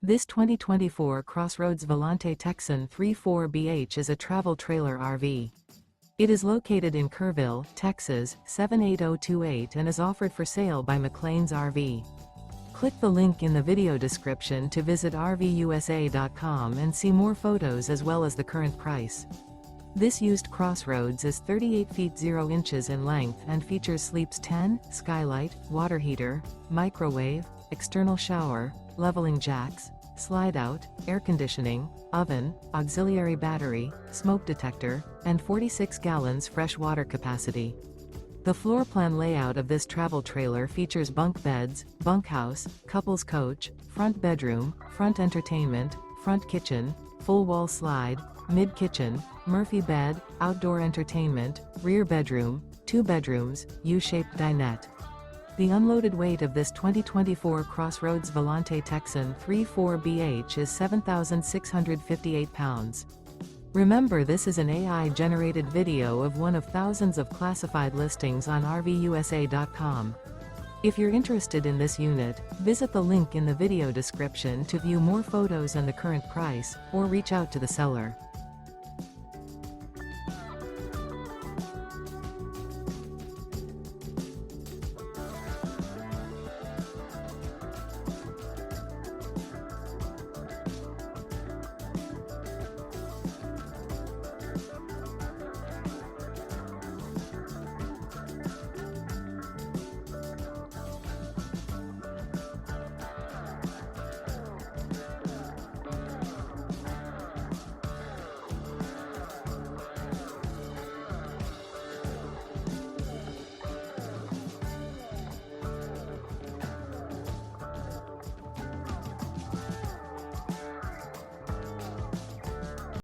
This 2024 CrossRoads Volante TEXAN 3.4BH is a travel trailer RV. It is located in Kerrville, Texas, 78028 and is offered for sale by McClains RV. Click the link in the video description to visit RVUSA.com and see more photos as well as the current price. This used CrossRoads is 38 feet 0 inches in length and features sleeps 10, skylight, water heater, microwave, external shower, leveling jacks, slide-out, air conditioning, oven, auxiliary battery, smoke detector, and 46 gallons fresh water capacity. The floor plan layout of this travel trailer features bunk beds, bunkhouse, couples coach, front bedroom, front entertainment, front kitchen, full wall slide, mid-kitchen, Murphy bed, outdoor entertainment, rear bedroom, 2 bedrooms, U-shaped dinette. The unloaded weight of this 2024 CrossRoads Volante TEXAN 3.4BH is 7,658 pounds. Remember, this is an AI-generated video of one of thousands of classified listings on RVUSA.com. If you're interested in this unit, visit the link in the video description to view more photos and the current price, or reach out to the seller.